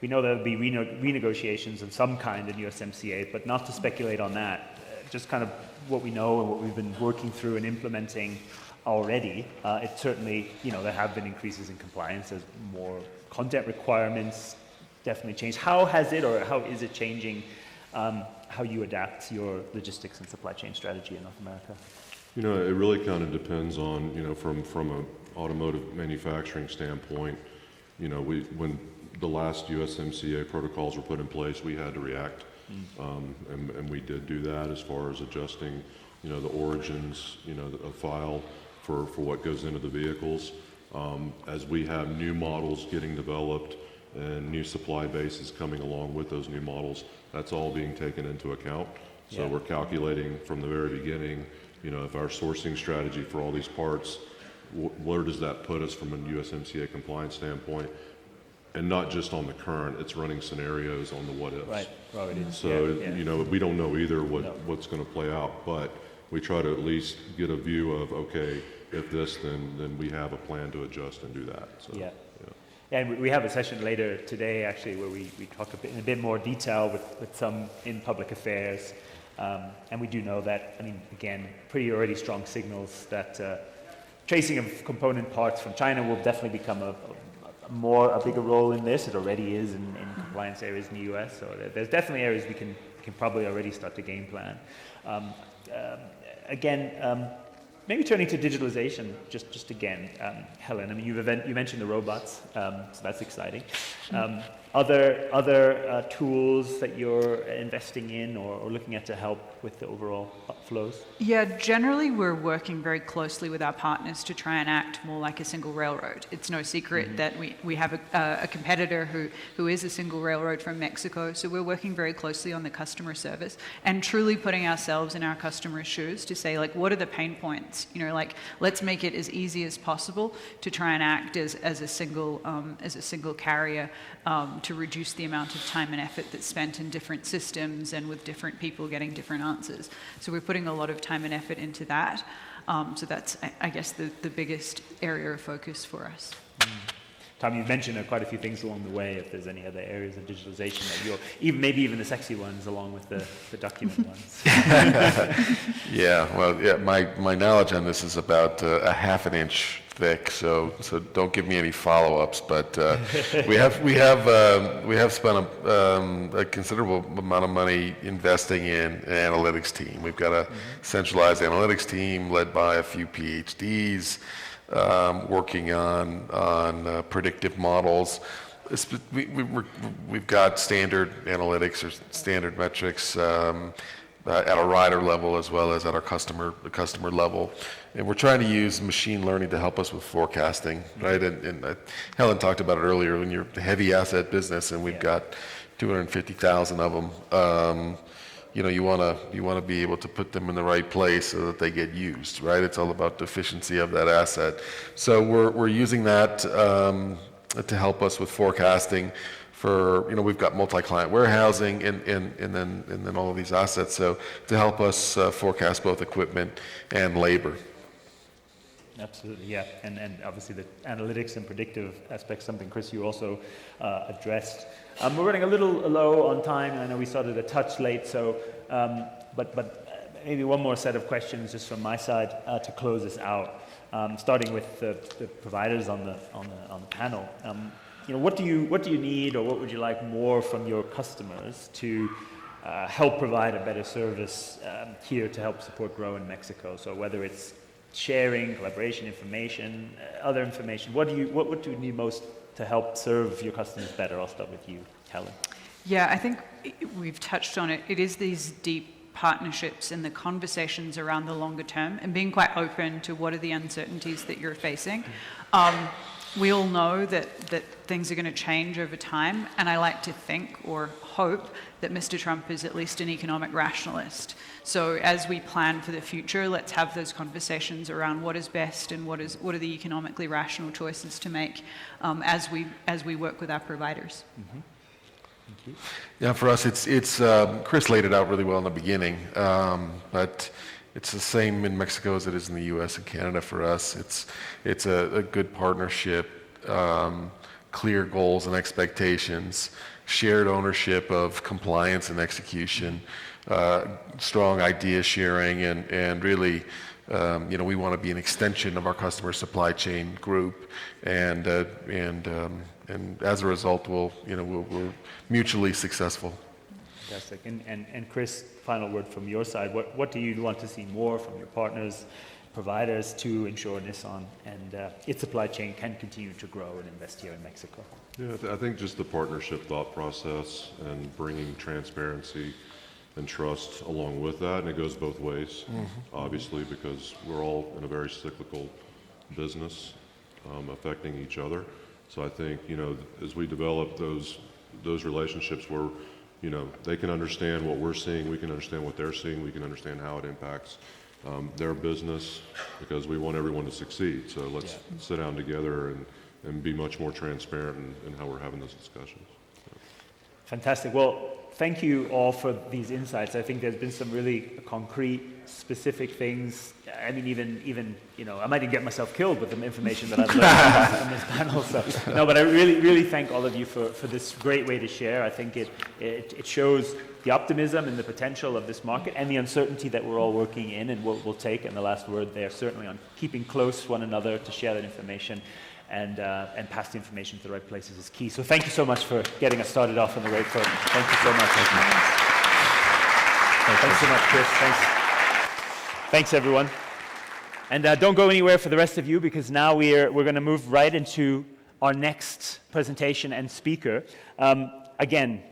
we know there'll be renegotiations of some kind in USMCA, but not to speculate on that. Just kind of what we know and what we've been working through and implementing already. It certainly, there have been increases in compliance as more content requirements definitely changed. How has it, or how is it changing how you adapt your logistics and supply chain strategy in North America? It really kind of depends on, from an automotive manufacturing standpoint, when the last USMCA protocols were put in place, we had to react. And we did do that as far as adjusting, the origins, a file for what goes into the vehicles. As we have new models getting developed and new supply bases coming along with those new models, that's all being taken into account. So we're calculating from the very beginning, if our sourcing strategy for all these parts, where does that put us from a USMCA compliance standpoint? And not just on the current, it's running scenarios on the what ifs. Right. Oh, it is. So, we don't know either what's going to play out, but we try to at least get a view of, okay, if this, then we have a plan to adjust and do that. So, yeah. And we have a session later today, actually, where we talk in a bit more detail with some in public affairs. And we do know that, again, pretty already strong signals that tracing of component parts from China will definitely become a bigger role in this. It already is in compliance areas in the U.S. So there's definitely areas we can probably already start to game plan. Maybe turning to digitalization, just again, Helen. You mentioned the robots, so that's exciting. Other tools that you're investing in or looking at to help with the overall flows? Yeah, generally we're working very closely with our partners to try and act more like a single railroad. It's no secret that we have a competitor who is a single railroad from Mexico, so we're working very closely on the customer service and truly putting ourselves in our customers' shoes to say, like, what are the pain points? You know, like, let's make it as easy as possible to try and act as a single carrier, to reduce the amount of time and effort that's spent in different systems and with different people getting different answers. So we're putting a lot of time and effort into that. So that's, I guess, the biggest area of focus for us. Tom, you've mentioned quite a few things along the way. If there's any other areas of digitalization that maybe even the sexy ones along with the document ones. My knowledge on this is about a half an inch thick, so don't give me any follow-ups. But we have spent a considerable amount of money investing in an analytics team. We've got a centralized analytics team led by a few PhDs, working on predictive models. We've got standard analytics or standard metrics at a rider level as well as at our customer level. And we're trying to use machine learning to help us with forecasting, right? And Helen talked about it earlier. When you're a heavy asset business and we've got 250,000 of them, you want to be able to put them in the right place so that they get used, right? It's all about the efficiency of that asset. So we're using that to help us with forecasting. We've got multi-client warehousing and then all of these assets. So to help us forecast both equipment and labor. Absolutely, yeah, and obviously the analytics and predictive aspects, something, Chris, you also addressed. We're running a little low on time, and I know we started a touch late, so but maybe one more set of questions just from my side to close this out, starting with the providers on the panel. What do you need, or what would you like more from your customers to help provide a better service here to help support grow in Mexico? So whether it's sharing, collaboration, information, other information, what do you need most to help serve your customers better? I'll start with you, Helen. Yeah, I think we've touched on it. It is these deep partnerships and the conversations around the longer term and being quite open to what are the uncertainties that you're facing. We all know that things are going to change over time, and I like to think or hope that Mr. Trump is at least an economic rationalist. So as we plan for the future, let's have those conversations around what is best and what are the economically rational choices to make as we work with our providers. Mm-hmm. Thank you. Yeah, for us, it's Chris laid it out really well in the beginning, but it's the same in Mexico as it is in the U.S. and Canada for us. It's a good partnership, clear goals and expectations, shared ownership of compliance and execution, strong idea sharing, and really, we want to be an extension of our customer supply chain group, and as a result, we're mutually successful. Fantastic. And Chris, final word from your side. What do you want to see more from your partners, providers, to ensure Nissan and its supply chain can continue to grow and invest here in Mexico? Yeah, I think just the partnership thought process and bringing transparency and trust along with that, and it goes both ways, obviously, because we're all in a very cyclical business affecting each other. So I think, as we develop those relationships where they can understand what we're seeing, we can understand what they're seeing, we can understand how it impacts their business, because we want everyone to succeed. So let's sit down together and be much more transparent in how we're having those discussions. Fantastic. Well, thank you all for these insights. I think there's been some really concrete, specific things. I mean, even I might even get myself killed with the information that I've learned from this panel. So, no, but I really thank all of you for this great way to share. I think it shows the optimism and the potential of this market and the uncertainty that we're all working in, and we'll take. And the last word there, certainly on keeping close one another to share that information and pass the information to the right places is key. So thank you so much for getting us started off on the right foot. Thank you so much. Thanks so much, Chris. Thanks, everyone. And don't go anywhere for the rest of you, because now we're going to move right into our next presentation and speaker. Again,